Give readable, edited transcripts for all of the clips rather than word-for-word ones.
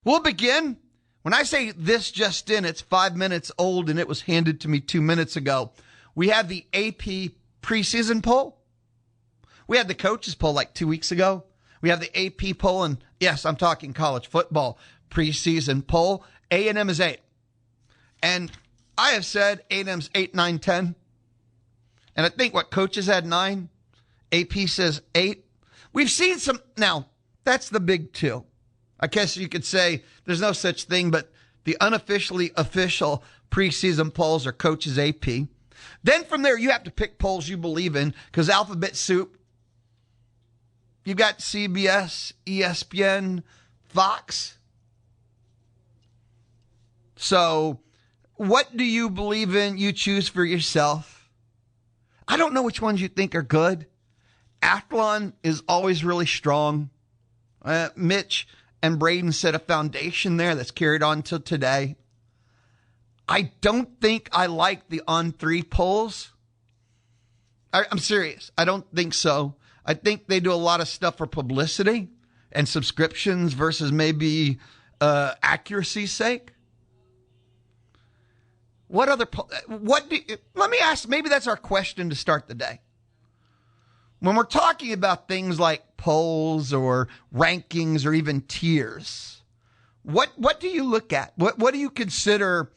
We'll begin. When I say this just in, it's 5 minutes old and it was handed to me 2 minutes ago. We have the AP preseason poll. We had the coaches poll like 2 weeks ago. We have the AP poll, and yes, I'm talking college football preseason poll. A&M is 8. And I have said A&M's 8, 9, 10. And I think what coaches had 9, AP says 8. We've seen some, now that's the big 2. I guess you could say there's no such thing, but the unofficially official preseason polls are coaches AP. Then from there, you have to pick polls you believe in, because alphabet soup, you got CBS, ESPN, Fox. So what do you believe in? You choose for yourself. I don't know which ones you think are good. Athlon is always really strong. Mitch and Braden set a foundation there that's carried on till today. I don't think I like the On3 polls. I'm serious. I don't think so. I think they do a lot of stuff for publicity and subscriptions versus maybe accuracy's sake. Let me ask, maybe that's our question to start the day. When we're talking about things like polls or rankings or even tiers, what do you look at? What do you consider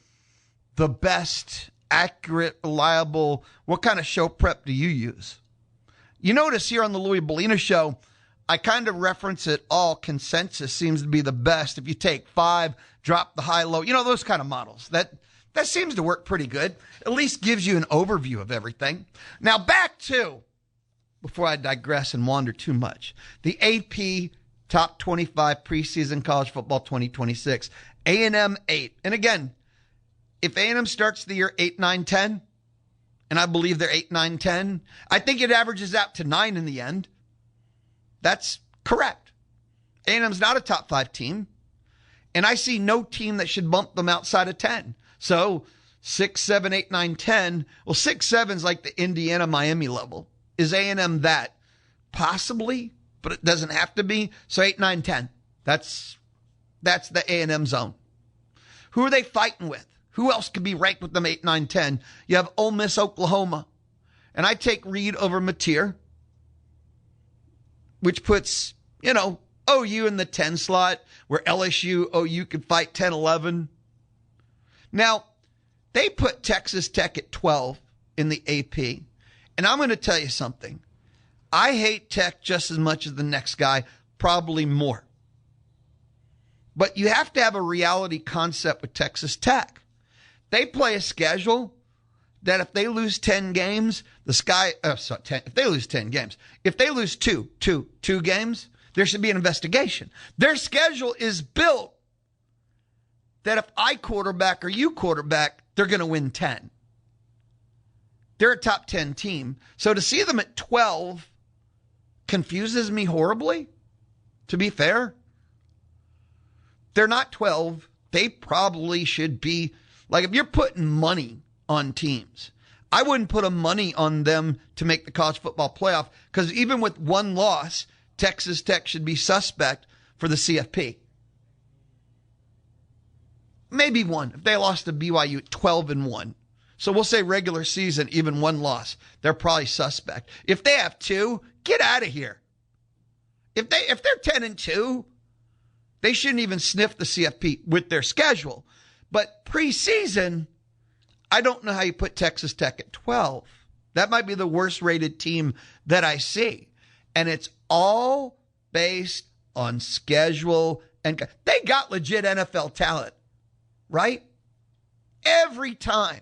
the best, accurate, reliable? What kind of show prep do you use? You notice here on the Louis Bellina Show, I kind of reference it all. Consensus seems to be the best. If you take 5, drop the high, low, those kind of models. That seems to work pretty good. At least gives you an overview of everything. Now back to, before I digress and wander too much, the AP Top 25 Preseason College Football 2026. A&M 8. And again, if A&M starts the year 8, 9, 10, and I believe they're 8, 9, 10, I think it averages out to 9 in the end. That's correct. A&M's not a top 5 team, and I see no team that should bump them outside of 10. So 6, 7, 8, 9, 10. Well, 6, 7 is like the Indiana, Miami level. Is A&M that? Possibly, but it doesn't have to be. So 8, 9, 10. That's the A&M zone. Who are they fighting with? Who else could be ranked with them 8, 9, 10? You have Ole Miss, Oklahoma. And I take Reed over Mateer, which puts, OU in the 10 slot, where LSU, OU could fight 10, 11. Now, they put Texas Tech at 12 in the AP. And I'm going to tell you something. I hate Tech just as much as the next guy, probably more. But you have to have a reality concept with Texas Tech. They play a schedule that if they lose 10 games, if they lose 10 games, if they lose two games, there should be an investigation. Their schedule is built that if I quarterback or you quarterback, they're going to win 10. They're a top 10 team. So to see them at 12 confuses me horribly, to be fair. They're not 12. They probably should be, like, if you're putting money on teams, I wouldn't put a money on them to make the college football playoff, because even with one loss, Texas Tech should be suspect for the CFP. Maybe one. If they lost to BYU 12-1. So we'll say regular season, even one loss, they're probably suspect. If they have 2, get out of here. If they're 10-2, they shouldn't even sniff the CFP with their schedule. But preseason, I don't know how you put Texas Tech at 12. That might be the worst rated team that I see. And it's all based on schedule. And they got legit NFL talent, right? Every time.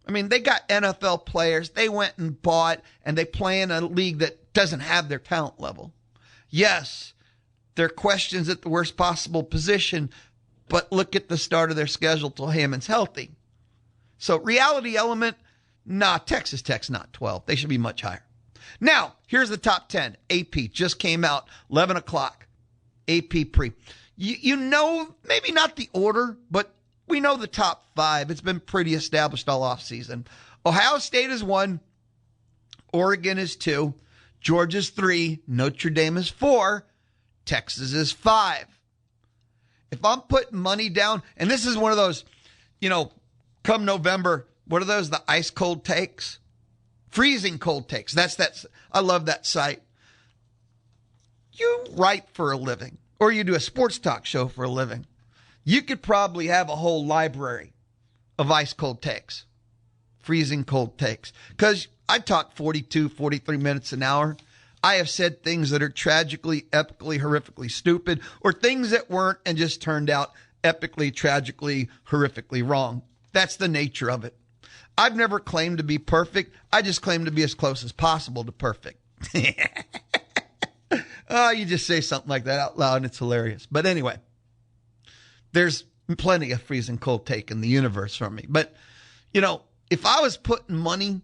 I mean, they got NFL players. They went and bought, and they play in a league that doesn't have their talent level. Yes, there are questions at the worst possible position, but look at the start of their schedule till Hammond's healthy. So reality element, Texas Tech's not 12. They should be much higher. Now, here's the top 10. AP just came out, 11 o'clock. AP pre. You know, maybe not the order, but we know the top 5. It's been pretty established all offseason. Ohio State is 1. Oregon is 2. Georgia's 3. Notre Dame is 4. Texas is 5. If I'm putting money down, and this is one of those, come November, what are those? The ice cold takes? Freezing cold takes. I love that site. You write for a living, or you do a sports talk show for a living. You could probably have a whole library of ice cold takes, freezing cold takes. Because I talk 42, 43 minutes an hour. I have said things that are tragically, epically, horrifically stupid, or things that weren't and just turned out epically, tragically, horrifically wrong. That's the nature of it. I've never claimed to be perfect. I just claim to be as close as possible to perfect. Oh, you just say something like that out loud and it's hilarious. But anyway, there's plenty of freezing cold take in the universe from me. But, if I was putting money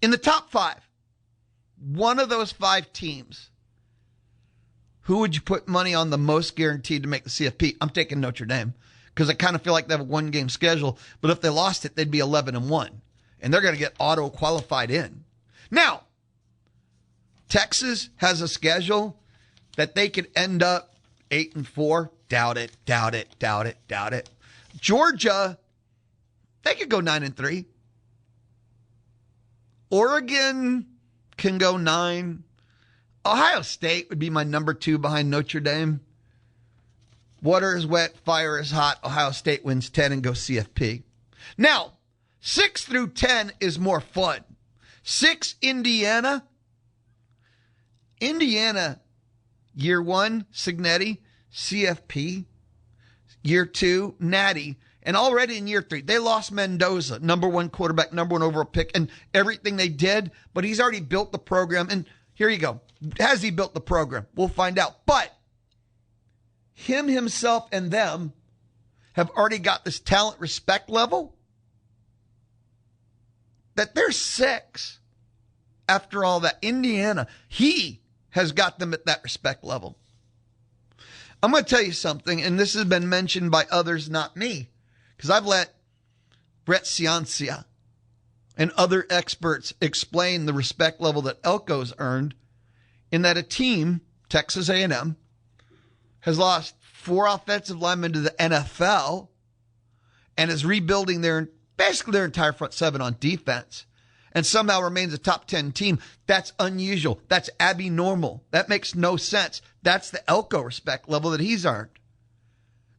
in the top 5, one of those 5 teams, who would you put money on the most guaranteed to make the CFP? I'm taking Notre Dame because I kind of feel like they have a 1-game schedule. But if they lost it, they'd be 11-1. And they're going to get auto-qualified in. Now, Texas has a schedule that they could end up 8-4. Doubt it, doubt it, doubt it, doubt it. Georgia, they could go 9-3. Oregon can go 9. Ohio State would be my number 2 behind Notre Dame. Water is wet, fire is hot. Ohio State wins 10 and goes CFP. Now, 6 through 10 is more fun. 6, Indiana. Indiana, year 1, Cignetti, CFP. Year 2, Natty. And already in year 3, they lost Mendoza, number 1 quarterback, number 1 overall pick, and everything they did. But he's already built the program. And here you go. Has he built the program? We'll find out. But him, himself, and them have already got this talent respect level that they're 6 after all that. Indiana, he has got them at that respect level. I'm going to tell you something, and this has been mentioned by others, not me, because I've let Brett Ciancia and other experts explain the respect level that Elko's earned in that a team, Texas A&M, has lost 4 offensive linemen to the NFL and is rebuilding basically their entire front 7 on defense and somehow remains a top 10 team. That's unusual. That's abnormal. That makes no sense. That's the Elko respect level that he's earned.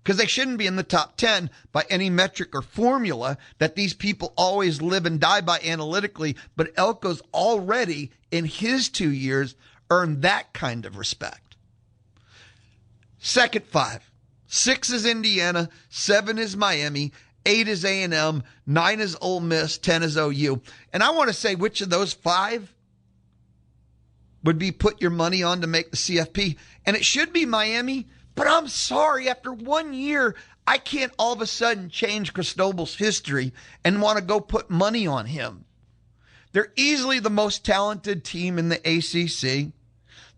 Because they shouldn't be in the top 10 by any metric or formula that these people always live and die by analytically. But Elko's already, in his 2 years, earned that kind of respect. Second 5. 6 is Indiana. 7 is Miami. 8 is A&M. 9 is Ole Miss. 10 is OU. And I want to say which of those 5 would be put your money on to make the CFP. And it should be Miami. But I'm sorry, after 1 year, I can't all of a sudden change Cristobal's history and want to go put money on him. They're easily the most talented team in the ACC.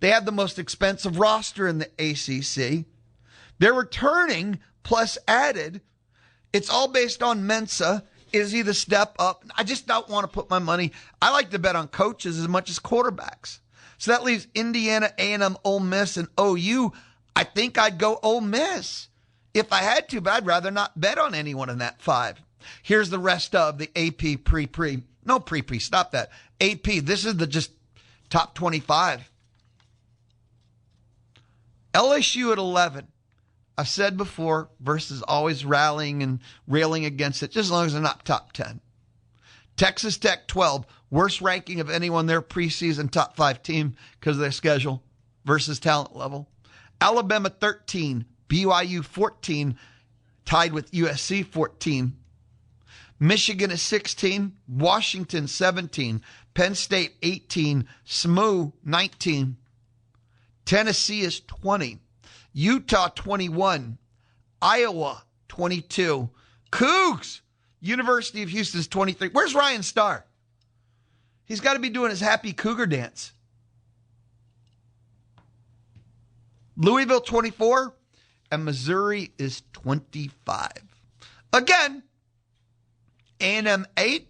They have the most expensive roster in the ACC. They're returning plus added. It's all based on Mensa. Is he the step up? I just don't want to put my money. I like to bet on coaches as much as quarterbacks. So that leaves Indiana, A&M, Ole Miss, and OU. I think I'd go Ole Miss if I had to, but I'd rather not bet on anyone in that 5. Here's the rest of the AP pre. No pre, stop that. AP, this is the just top 25. LSU at 11. I've said before, versus always rallying and railing against it, just as long as they're not top 10. Texas Tech 12, worst ranking of anyone their preseason top 5 team because of their schedule versus talent level. Alabama 13, BYU 14, tied with USC 14. Michigan is 16, Washington 17, Penn State 18, SMU 19. Tennessee is 20, Utah 21, Iowa 22, Cougs, University of Houston is 23. Where's Ryan Starr? He's got to be doing his happy Cougar dance. Louisville 24, and Missouri is 25. Again, A&M 8,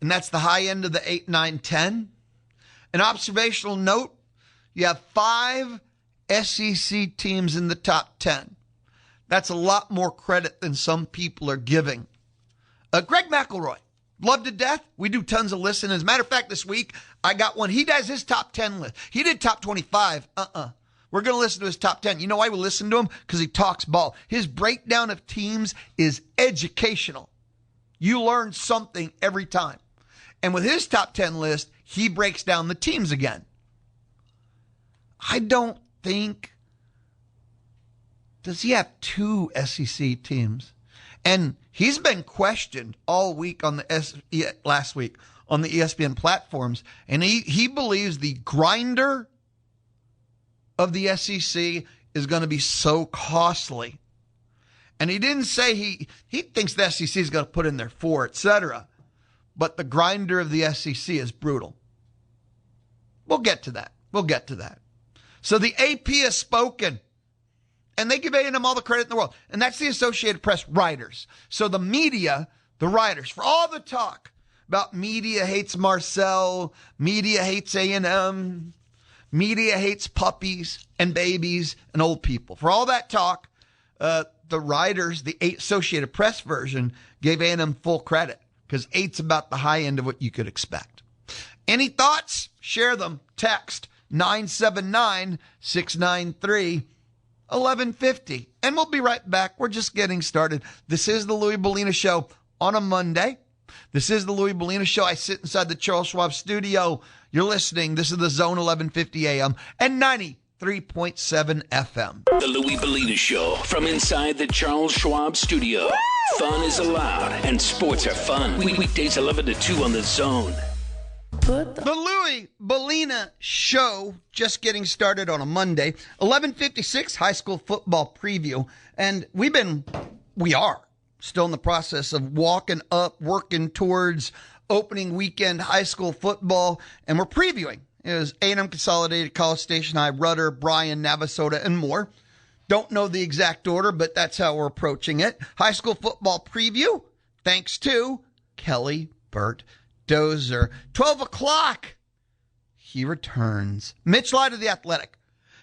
and that's the high end of the 8, 9, 10. An observational note, you have 5 SEC teams in the top 10. That's a lot more credit than some people are giving. Greg McElroy, loved to death. We do tons of listening. As a matter of fact, this week, I got one. He does his top 10 list. He did top 25. We're going to listen to his top 10. You know why we listen to him? Because he talks ball. His breakdown of teams is educational. You learn something every time. And with his top 10 list, he breaks down the teams again. I don't think, does he have 2 SEC teams? And he's been questioned all week on the last week on the ESPN platforms, and he believes the grinder of the SEC is going to be so costly. And he didn't say he thinks the SEC is going to put in their 4, etc. But the grinder of the SEC is brutal. We'll get to that. So the AP has spoken. And they give A&M all the credit in the world. And that's the Associated Press writers. So the media, the writers, for all the talk about media hates Marcel, media hates A&M, media hates puppies and babies and old people. For all that talk, the writers, the Associated Press version, gave A&M full credit because 8's about the high end of what you could expect. Any thoughts? Share them. Text 979-693 1150. And we'll be right back. We're just getting started. This is the Louis Bellina Show on a Monday. This is the Louis Bellina Show. I sit inside the Charles Schwab studio. You're listening. This is the Zone 1150 AM and 93.7 FM. The Louis Bellina Show from inside the Charles Schwab studio. Woo! Fun is allowed and sports are fun. Weekdays 11 to 2 on the Zone. The Louis Bellina Show, just getting started on a Monday, 11:56 high school football preview. And we are still in the process of working towards opening weekend high school football. And we're previewing is A&M Consolidated, College Station High, Rudder, Bryan, Navasota, and more. Don't know the exact order, but that's how we're approaching it. High school football preview, thanks to Kelly Burt Dozer. 12 o'clock, he returns. Mitch Light of The Athletic.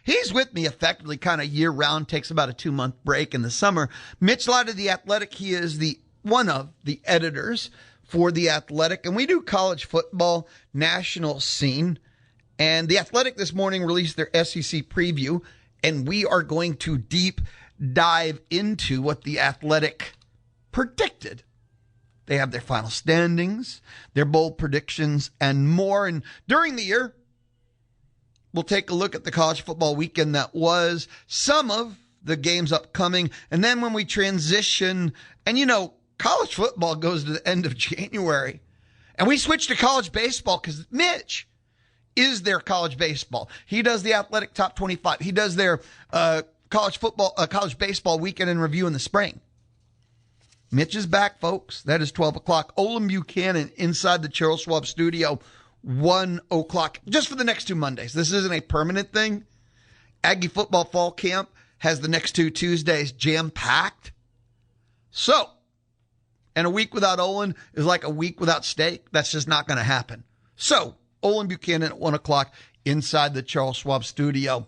He's with me effectively kind of year-round, takes about a 2-month break in the summer. Mitch Light of The Athletic, he is one of the editors for The Athletic, and we do college football national scene. And The Athletic this morning released their SEC preview, and we are going to deep dive into what The Athletic predicted. They have their final standings, their bold predictions, and more. And during the year, we'll take a look at the college football weekend that was, some of the games upcoming, and then when we transition, and college football goes to the end of January, and we switch to college baseball because Mitch is their college baseball. He does the Athletic Top 25. He does their college baseball weekend in review in the spring. Mitch is back, folks. That is 12 o'clock. Olin Buchanan inside the Charles Schwab studio, 1 o'clock, just for the next 2 Mondays. This isn't a permanent thing. Aggie football fall camp has the next 2 Tuesdays jam-packed. So, and a week without Olin is like a week without steak. That's just not going to happen. So, Olin Buchanan at 1 o'clock inside the Charles Schwab studio.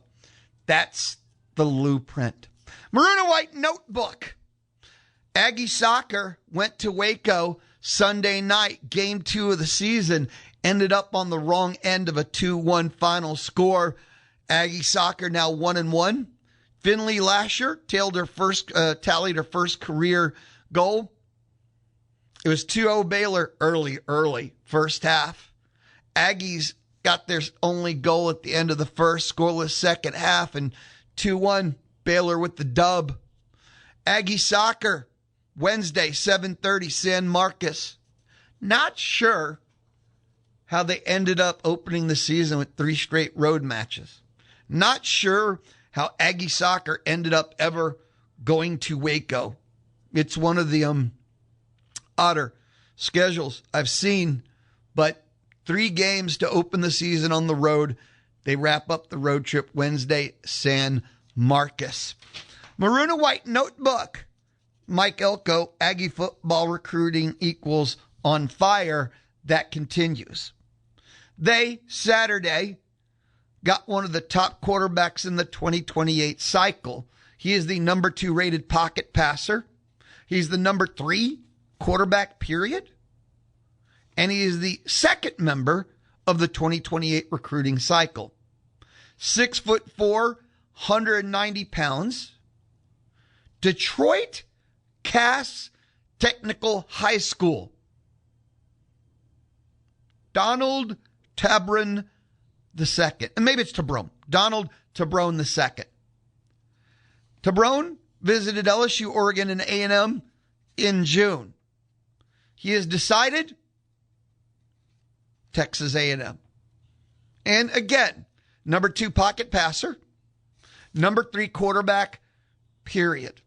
That's the blueprint. Maroon and White Notebook. Aggie soccer went to Waco Sunday night. Game 2 of the season ended up on the wrong end of a 2-1 final score. Aggie soccer now 1-1. Finley Lasher tallied her first career goal. It was 2-0 Baylor early first half. Aggies got their only goal at the end of the first, scoreless second half, and 2-1 Baylor with the dub. Aggie soccer Wednesday, 7:30, San Marcos. Not sure how they ended up opening the season with 3 straight road matches. Not sure how Aggie soccer ended up ever going to Waco. It's one of the odder schedules I've seen, but 3 games to open the season on the road. They wrap up the road trip Wednesday, San Marcos. Maroon and White Notebook. Mike Elko, Aggie football recruiting equals on fire. That continues. They, Saturday, got one of the top quarterbacks in the 2028 cycle. He is the number 2 rated pocket passer. He's the number 3 quarterback, period. And he is the second member of the 2028 recruiting cycle. 6'4", 190 pounds. Detroit Cass Technical High School. Donald Tabrone II. And maybe it's Tabrone. Donald Tabrone II. Tabrone visited LSU, Oregon, and A&M in June. He has decided Texas A&M. And again, number 2 pocket passer, number 3 quarterback, period.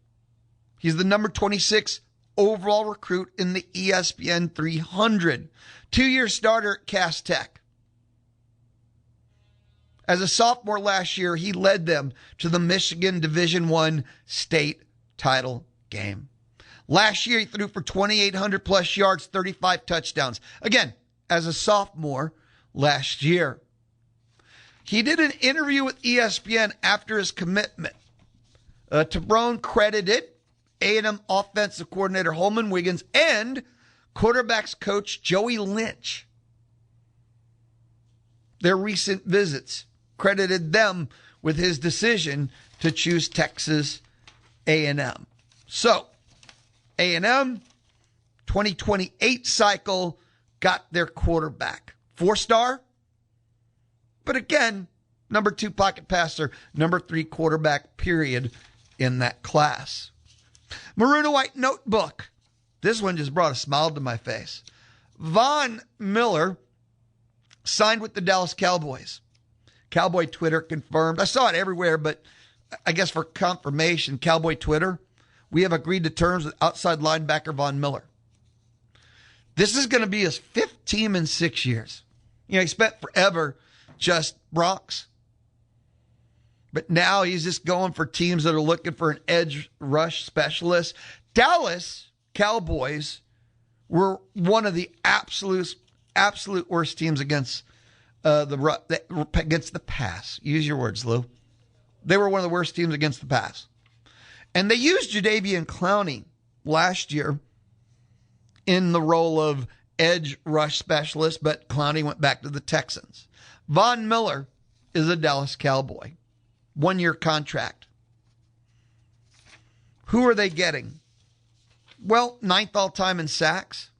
He's the number 26 overall recruit in the ESPN 300. 2-year starter at Cass Tech. As a sophomore last year, he led them to the Michigan Division I state title game. Last year, he threw for 2,800 plus yards, 35 touchdowns. Again, as a sophomore last year. He did an interview with ESPN after his commitment. Tabrone credited A&M offensive coordinator Holman Wiggins and quarterbacks coach Joey Lynch. Their recent visits credited them with his decision to choose Texas A&M. So, A&M 2028 cycle got their quarterback. 4-star, but again, number 2 pocket passer, number 3 quarterback, period, in that class. Maroon and White notebook. This one just brought a smile to my face. Von Miller signed with the Dallas Cowboys. Cowboy Twitter confirmed. I saw it everywhere, but I guess for confirmation, Cowboy Twitter, we have agreed to terms with outside linebacker Von Miller. This is going to be his 5th team in 6 years. You know, he spent forever just Bronx. But now he's just going for teams that are looking for an edge rush specialist. Dallas Cowboys were one of the absolute worst teams against against the pass. Use your words, Lou. They were one of the worst teams against the pass. And they used Jadeveon Clowney last year in the role of edge rush specialist, but Clowney went back to the Texans. Von Miller is a Dallas Cowboy. 1-year contract. Who are they getting? Well, 9th all-time in sacks.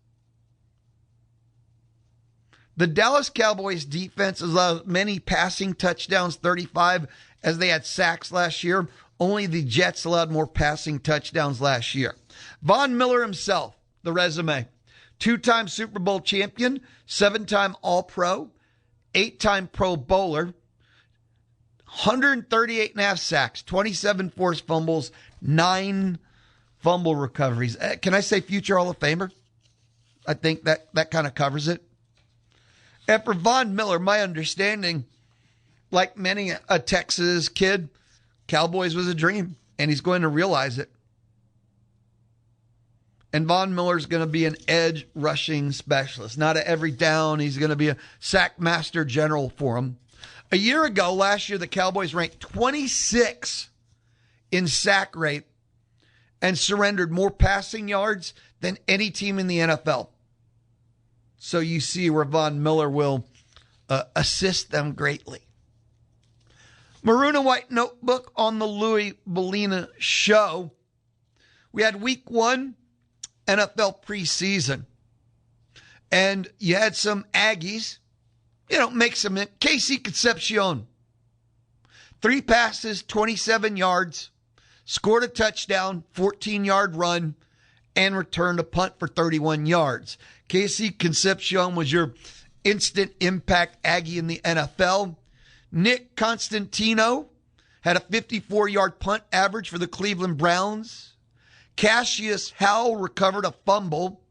The Dallas Cowboys defense has allowed many passing touchdowns, 35, as they had sacks last year. Only the Jets allowed more passing touchdowns last year. Von Miller himself, the resume. 2-time Super Bowl champion, 7-time All-Pro, 8-time Pro Bowler, 138.5 sacks, 27 forced fumbles, 9 fumble recoveries. Can I say future Hall of Famer? I think that kind of covers it. And for Von Miller, my understanding, like many a Texas kid, Cowboys was a dream, and he's going to realize it. And Von Miller's going to be an edge rushing specialist. Not at every down. He's going to be a sack master general for him. A year ago, last year, the Cowboys ranked 26 in sack rate and surrendered more passing yards than any team in the NFL. So you see where Von Miller will assist them greatly. Maroon and White notebook on the Louis Bellina show. We had week 1 NFL preseason. And you had some Aggies, make some KC Concepcion. 3 passes, 27 yards, scored a touchdown, 14-yard run, and returned a punt for 31 yards. KC Concepcion was your instant impact Aggie in the NFL. Nick Constantino had a 54-yard punt average for the Cleveland Browns. Cassius Howell recovered a fumble.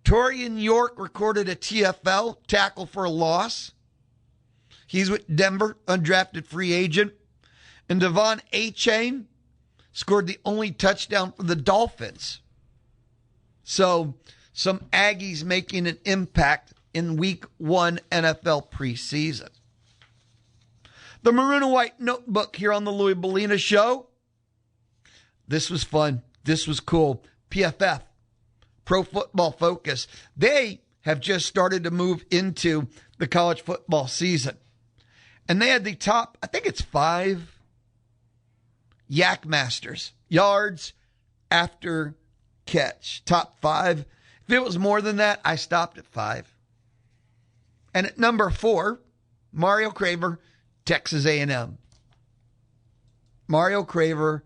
Torian York recorded a TFL, tackle for a loss. He's with Denver, undrafted free agent. And Devon Achane scored the only touchdown for the Dolphins. So, some Aggies making an impact in week 1 NFL preseason. The Maroon and White notebook here on the Louis Bellina show. This was fun. This was cool. PFF, Pro Football Focus, they have just started to move into the college football season. And they had the top, I think it's 5 Yak Masters, yards after catch. Top 5. If it was more than that, I stopped at 5. And at number 4, Mario Craver, Texas A&M. Mario Craver,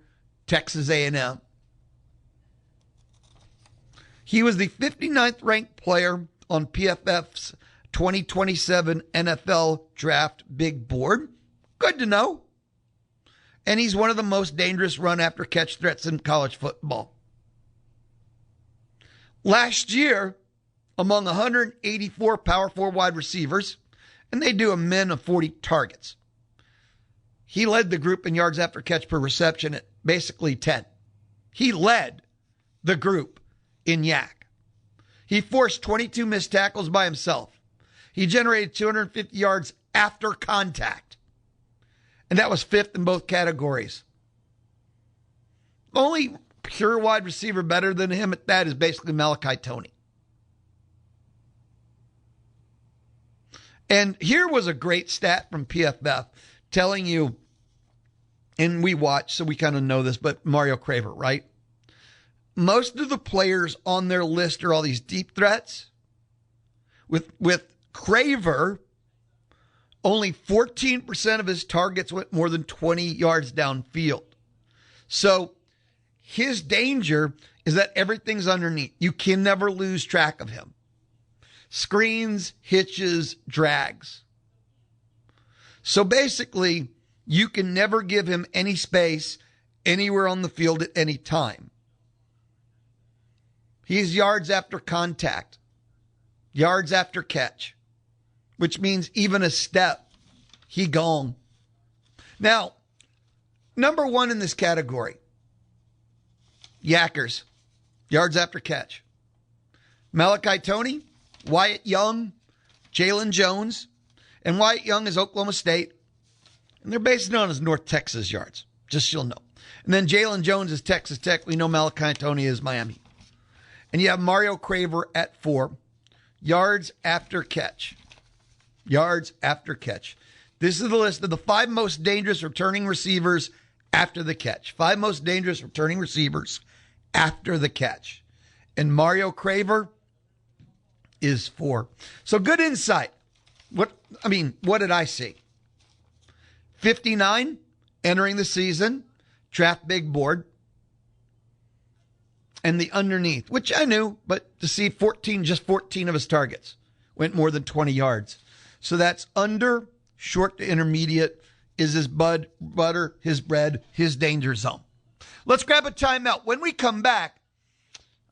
Texas A&M. He was the 59th ranked player on PFF's 2027 NFL Draft Big Board. Good to know. And he's one of the most dangerous run after catch threats in college football. Last year, among 184 Power 4 wide receivers, and they do a min of 40 targets, he led the group in yards after catch per reception at basically 10. He led the group in Yak. He forced 22 missed tackles by himself. He generated 250 yards after contact. And that was 5th in both categories. The only pure wide receiver better than him at that is basically Malachi Toney. And here was a great stat from PFF telling you, and we watch, so we kind of know this, but Mario Craver, right? Most of the players on their list are all these deep threats. With Craver, only 14% of his targets went more than 20 yards downfield. So his danger is that everything's underneath. You can never lose track of him. Screens, hitches, drags. So basically, you can never give him any space anywhere on the field at any time. He's yards after contact, yards after catch, which means even a step, he gone. Now, number 1 in this category, Yackers, yards after catch. Malachi Toney, Wyatt Young, Jalen Jones, and Wyatt Young is Oklahoma State, and they're based on his North Texas yards, just so you'll know. And then Jalen Jones is Texas Tech. We know Malachi Toney is Miami. And you have Mario Craver at 4, yards after catch. Yards after catch. This is the list of the 5 most dangerous returning receivers after the catch. 5 most dangerous returning receivers after the catch. And Mario Craver is 4. So good insight. What did I see? 59 entering the season, draft big board. And the underneath, which I knew, but to see 14 of his targets went more than 20 yards. So that's under, short to intermediate, is his butter, his bread, his danger zone. Let's grab a timeout. When we come back,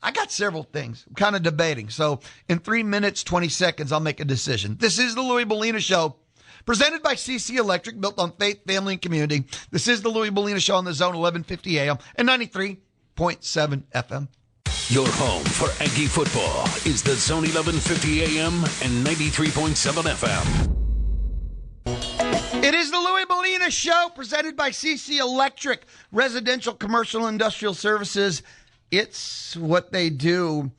I got several things. I'm kind of debating. So in 3 minutes, 20 seconds, I'll make a decision. This is the Louis Bellina Show, presented by CC Electric, built on faith, family, and community. This is the Louis Bellina Show on the Zone, 1150 AM and 93.7 FM. Your home for Aggie football is the Zone 1150 AM and 93.7 FM. It is the Louis Bellina Show, presented by CC Electric, residential, commercial, industrial services. It's what they do.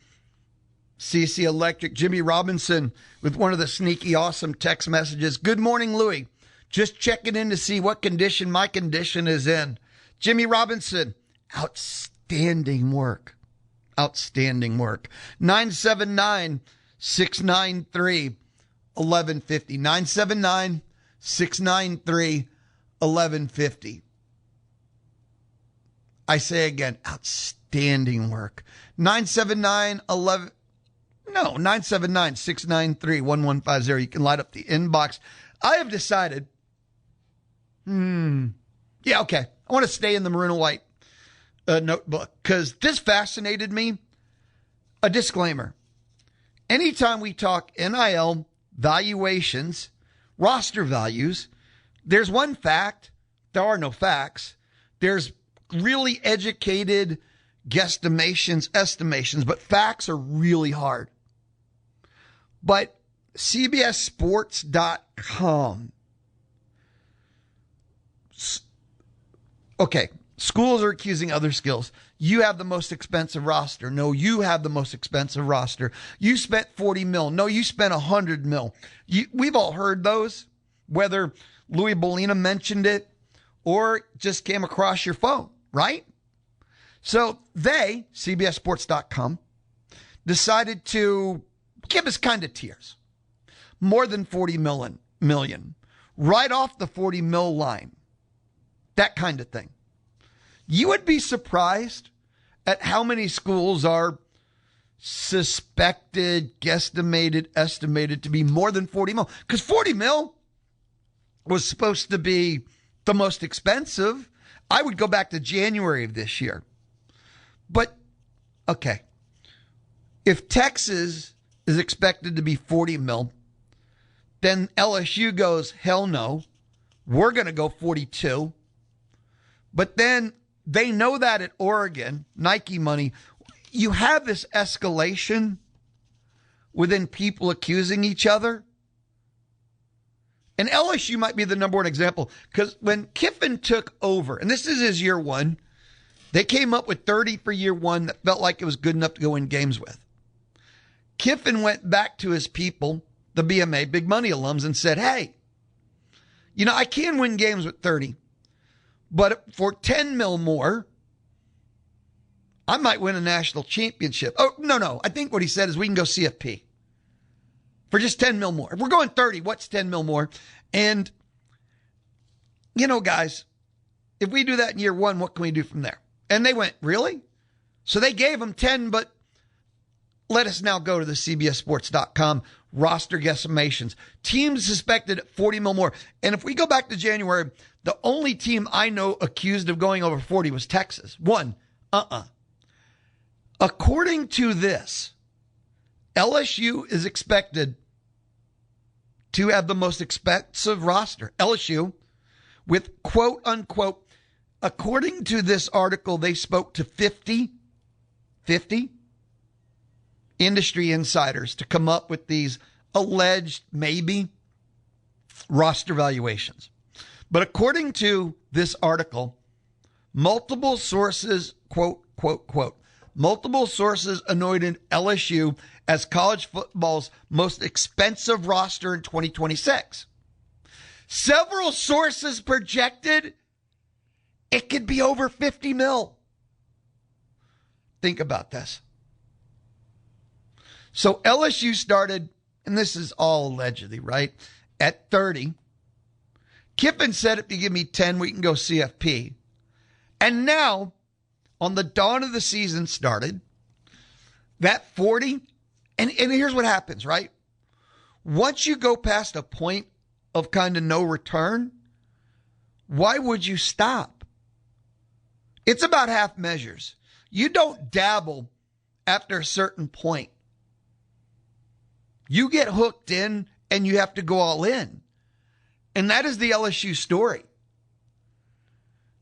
CC Electric. Jimmy Robinson with one of the sneaky, awesome text messages. Good morning, Louis. Just checking in to see what condition my condition is in. Jimmy Robinson, outstanding work. Outstanding work. 979-693-1150. 979-693-1150. I say again, outstanding work. 979-693-1150. You can light up the inbox. I have decided, yeah, okay. I want to stay in the maroon and white notebook because this fascinated me. A disclaimer. Anytime we talk NIL valuations, roster values, there's one fact. There are no facts. There's really educated guesstimations, estimations, but facts are really hard. But CBSSports.com. Okay, schools are accusing other schools. You have the most expensive roster. No, you have the most expensive roster. You spent 40 mil. No, you spent 100 mil. We've all heard those, whether Louis Bellina mentioned it or just came across your phone, right? So they, CBSSports.com, decided to give us kind of tiers. More than 40 million. Right off the 40 mil line. That kind of thing. You would be surprised at how many schools are suspected, guesstimated, estimated to be more than 40 mil. Because 40 mil was supposed to be the most expensive. I would go back to January of this year. But, okay. If Texas is expected to be 40 mil, then LSU goes, hell no, we're going to go 42. But then they know that at Oregon, Nike money, you have this escalation within people accusing each other. And LSU might be the number one example, because when Kiffin took over, and this is his year one, they came up with 30 for year one that felt like it was good enough to go win games with. Kiffin went back to his people, the BMA, big money alums, and said, hey, I can win games with 30, but for 10 mil more, I might win a national championship. Oh, no. I think what he said is we can go CFP for just 10 mil more. If we're going 30, what's 10 mil more? And, guys, if we do that in year one, what can we do from there? And they went, really? So they gave him 10, but let us now go to the CBSSports.com roster guesstimations. Teams suspected at 40 mil more. And if we go back to January, the only team I know accused of going over 40 was Texas. According to this, LSU is expected to have the most expensive roster. LSU with quote unquote, according to this article, they spoke to 50 industry insiders to come up with these alleged, maybe, roster valuations. But according to this article, multiple sources, quote, multiple sources anointed LSU as college football's most expensive roster in 2026. Several sources projected it could be over 50 mil. Think about this. So LSU started, and this is all allegedly, right, at 30. Kiffin said, if you give me 10, we can go CFP. And now, on the dawn of the season started, that 40, and here's what happens, right? Once you go past a point of kind of no return, why would you stop? It's about half measures. You don't dabble after a certain point. You get hooked in and you have to go all in. And that is the LSU story.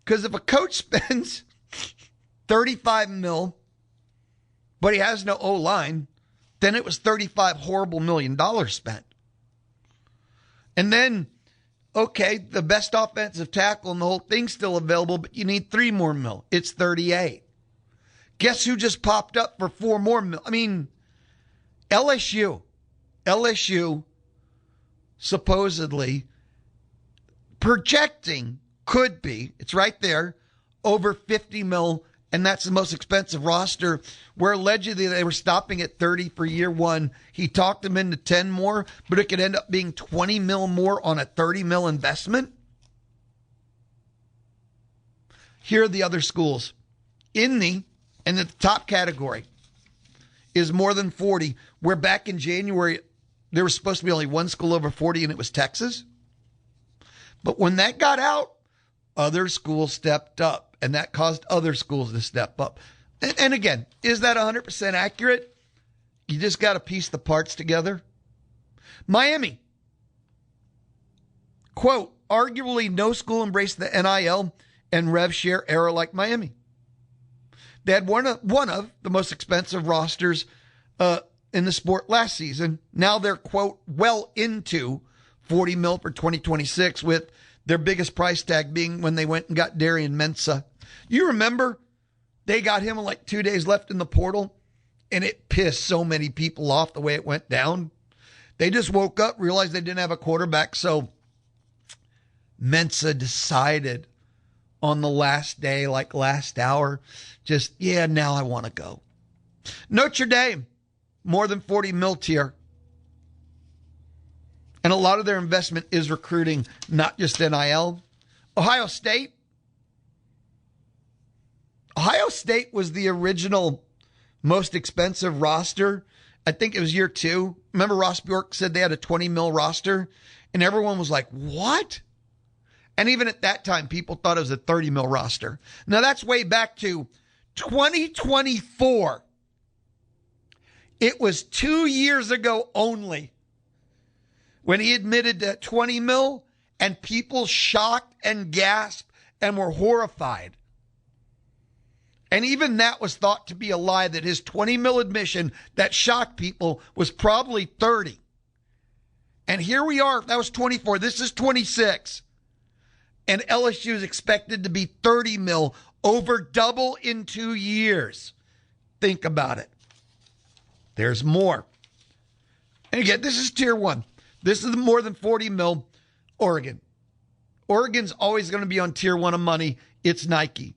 Because if a coach spends 35 mil, but he has no O-line, then it was $35 horrible million spent. And then, okay, the best offensive tackle and the whole thing's still available, but you need 3 more mil. It's 38. Guess who just popped up for 4 more mil? I mean, LSU supposedly projecting could be, it's right there, over 50 mil, and that's the most expensive roster, where allegedly they were stopping at 30 for year one. He talked them into 10 more, but it could end up being 20 mil more on a 30 mil investment. Here are the other schools. In the top category is more than 40, where back in January, there was supposed to be only one school over 40, and it was Texas. But when that got out, other schools stepped up, and that caused other schools to step up. And again, is that 100% accurate? You just got to piece the parts together. Miami. Quote, arguably no school embraced the NIL and rev share era like Miami. They had one of the most expensive rosters in the sport last season. Now they're, quote, well into 40 mil for 2026, with their biggest price tag being when they went and got Darian Mensah. You remember they got him with like 2 days left in the portal, and it pissed so many people off the way it went down. They just woke up, realized they didn't have a quarterback, so Mensa decided on the last day, like last hour, now I want to go. Notre Dame, more than 40 mil tier. And a lot of their investment is recruiting, not just NIL. Ohio State was the original most expensive roster. I think it was year 2. Remember Ross Bjork said they had a 20 mil roster, and everyone was like, what? And even at that time, people thought it was a 30 mil roster. Now that's way back to 2024. It was 2 years ago only when he admitted to 20 mil, and people shocked and gasped and were horrified. And even that was thought to be a lie, that his 20 mil admission that shocked people was probably 30. And here we are. That was 24. This is 26. And LSU is expected to be 30 mil, over double in 2 years. Think about it. There's more. And again, this is tier 1. This is the more than 40 mil Oregon. Oregon's always going to be on tier 1 of money. It's Nike.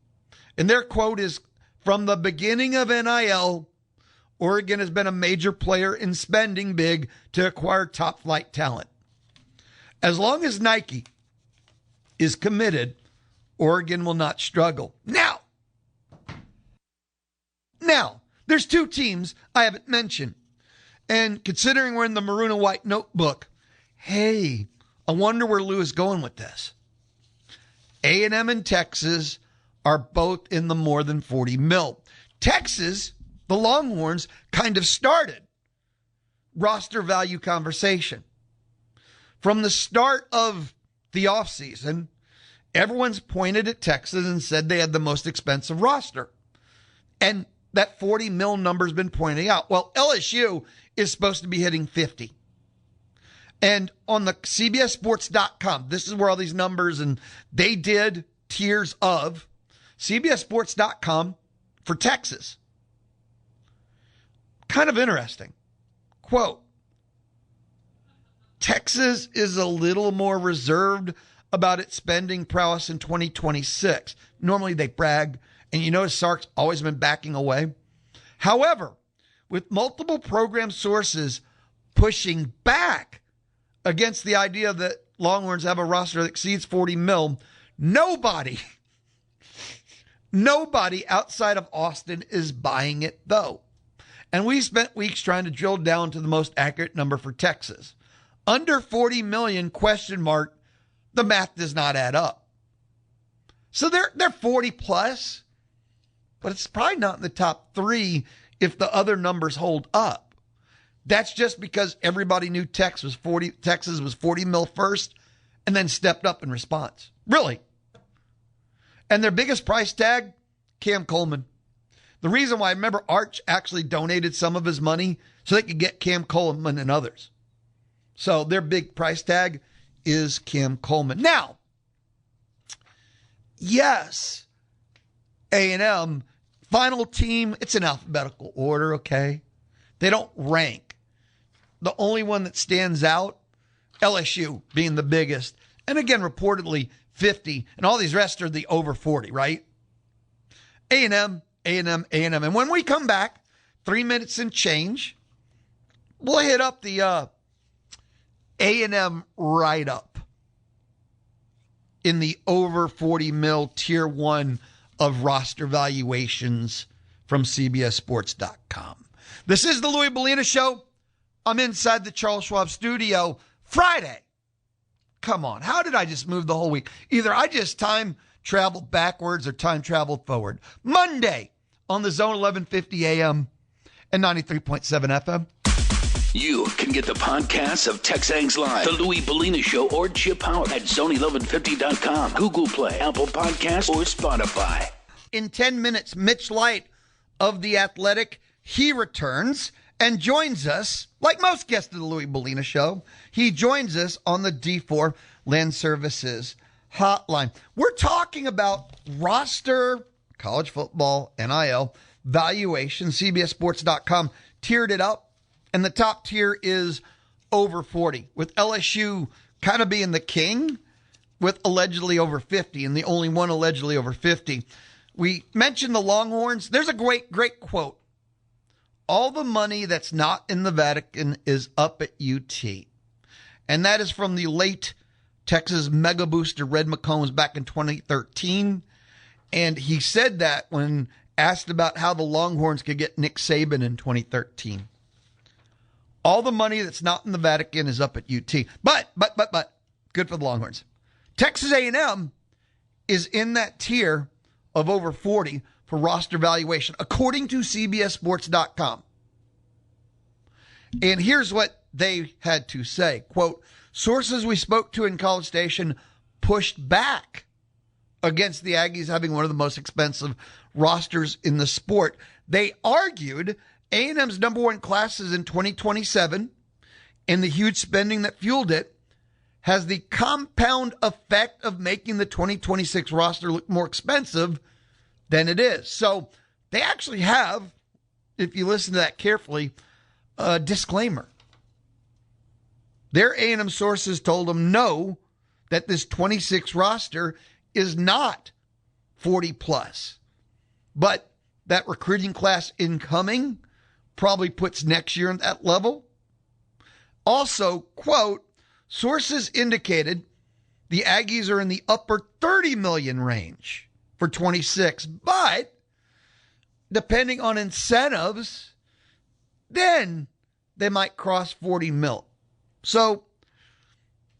And their quote is, from the beginning of NIL, Oregon has been a major player in spending big to acquire top flight talent. As long as Nike is committed, Oregon will not struggle. Now, there's 2 teams I haven't mentioned. And considering we're in the maroon and white notebook, hey, I wonder where Lou is going with this. A&M and Texas are both in the more than 40 mil. Texas, the Longhorns, kind of started roster value conversation. From the start of the offseason, everyone's pointed at Texas and said they had the most expensive roster. And that 40 mil number's been pointing out. Well, LSU is supposed to be hitting 50. And on the CBSSports.com, this is where all these numbers, and they did tiers of CBSSports.com for Texas. Kind of interesting. Quote, Texas is a little more reserved about its spending prowess in 2026. Normally they brag, and you notice Sark's always been backing away. However, with multiple program sources pushing back against the idea that Longhorns have a roster that exceeds 40 mil, nobody outside of Austin is buying it, though. And we spent weeks trying to drill down to the most accurate number for Texas. Under 40 million, ? The math does not add up. So they're 40 plus, but it's probably not in the top 3 if the other numbers hold up. That's just because everybody knew Texas was 40 mil first and then stepped up in response. Really. And their biggest price tag, Cam Coleman. The reason why, I remember Arch actually donated some of his money so they could get Cam Coleman and others. So their big price tag is Cam Coleman. Now, yes, A&M, final team, it's in alphabetical order, okay? They don't rank. The only one that stands out, LSU being the biggest. And again, reportedly 50, and all these rest are the over 40, right? A&M. And when we come back, 3 minutes and change, we'll hit up the A&M write-up in the over 40 mil tier 1 of roster valuations from CBSSports.com. This is the Louis Bellina Show. I'm inside the Charles Schwab studio. Friday. Come on. How did I just move the whole week? Either I just time traveled backwards or time traveled forward. Monday on the Zone 1150 AM and 93.7 FM. You can get the podcasts of Texangs Live, The Louis Bellina Show, or Chip Howard at Zone1150.com, Google Play, Apple Podcasts, or Spotify. In 10 minutes, Mitch Light of The Athletic, he returns and joins us, like most guests of the Louis Bellina Show, he joins us on the D4 Land Services hotline. We're talking about roster, college football, NIL, valuation. CBSSports.com tiered it up, and the top tier is over 40, with LSU kind of being the king with allegedly over 50, and the only one allegedly over 50. We mentioned the Longhorns. There's a great quote. All the money that's not in the Vatican is up at UT. And that is from the late Texas mega booster Red McCombs back in 2013. And he said that when asked about how the Longhorns could get Nick Saban in 2013. All the money that's not in the Vatican is up at UT. But, good for the Longhorns. Texas A&M is in that tier of over 40 for roster valuation, according to CBSSports.com. And here's what they had to say. Quote, sources we spoke to in College Station pushed back against the Aggies having one of the most expensive rosters in the sport. They argued A&M's number one class is in 2027, and the huge spending that fueled it has the compound effect of making the 2026 roster look more expensive than it is. So they actually have, if you listen to that carefully, a disclaimer. Their A&M sources told them no, that this 26 roster is not 40 plus. But that recruiting class incoming probably puts next year in that level. Also, quote, sources indicated the Aggies are in the upper 30 million range for 26, but depending on incentives, then they might cross 40 mil. So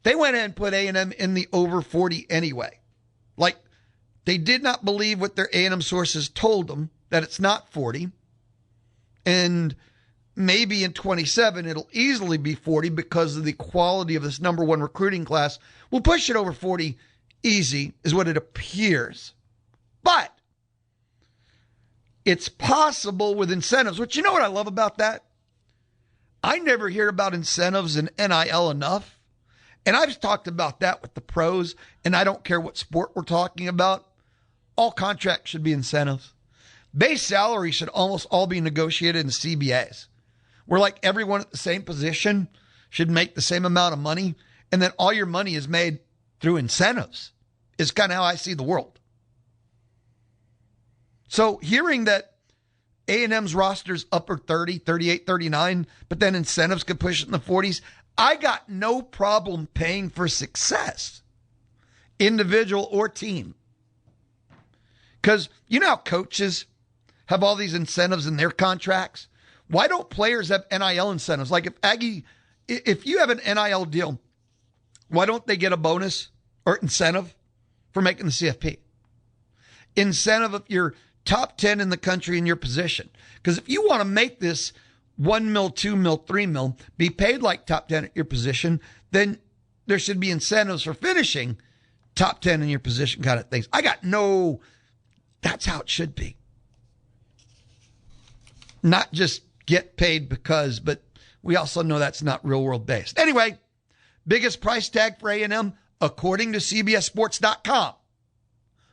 they went ahead and put A&M in the over 40 anyway. Like, they did not believe what their A&M sources told them, that it's not 40. And maybe in 27, it'll easily be 40 because of the quality of this number one recruiting class. We'll push it over 40 easy, is what it appears. But it's possible with incentives, which, you know what I love about that? I never hear about incentives in NIL enough. And I've talked about that with the pros, and I don't care what sport we're talking about. All contracts should be incentives. Base salary should almost all be negotiated in CBAs, where like everyone at the same position should make the same amount of money, and then all your money is made through incentives is kind of how I see the world. So hearing that A&M's roster's upper 30, 38, 39, but then incentives could push it in the 40s, I got no problem paying for success, individual or team. Because you know how coaches have all these incentives in their contracts? Why don't players have NIL incentives? Like if you have an NIL deal, why don't they get a bonus or incentive for making the CFP? Incentive if you're top 10 in the country in your position. Because if you want to make this 1 mil, 2 mil, 3 mil, be paid like top 10 at your position, then there should be incentives for finishing top 10 in your position kind of things. That's how it should be. Not just get paid because, but we also know that's not real world based. Anyway, biggest price tag for A&M, according to CBSSports.com.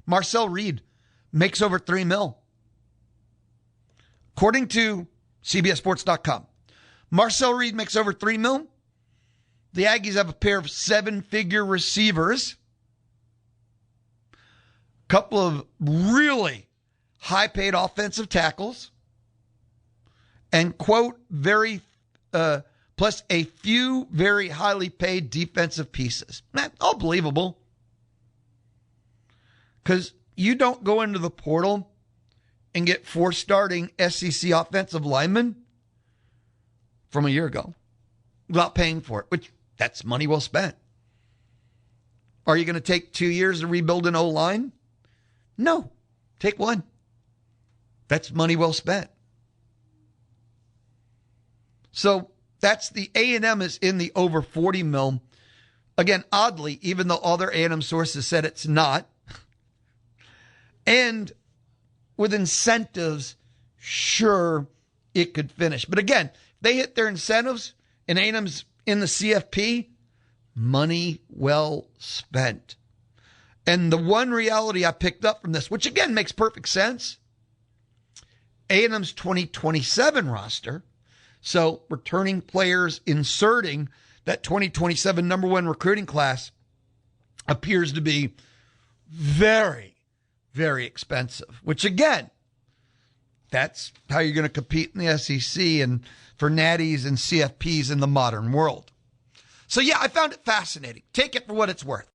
Marcel Reed makes over 3 mil. According to CBSSports.com, Marcel Reed makes over 3 mil. The Aggies have a pair of 7-figure receivers. Couple of really high-paid offensive tackles. And, quote, plus a few very highly paid defensive pieces. All believable. Because you don't go into the portal and get 4 starting SEC offensive linemen from a year ago without paying for it, which that's money well spent. Are you going to take 2 years to rebuild an O-line? No, take 1. That's money well spent. So that's the A&M is in the over 40 mil. Again, oddly, even though other A&M sources said it's not. And with incentives, sure, it could finish. But again, they hit their incentives and A&M's in the CFP, money well spent. And the one reality I picked up from this, which again makes perfect sense, A&M's 2027 roster, so returning players inserting that 2027 number one recruiting class, appears to be very, very expensive, which again, that's how you're going to compete in the SEC and for natties and CFPs in the modern world. So yeah, I found it fascinating. Take it for what it's worth.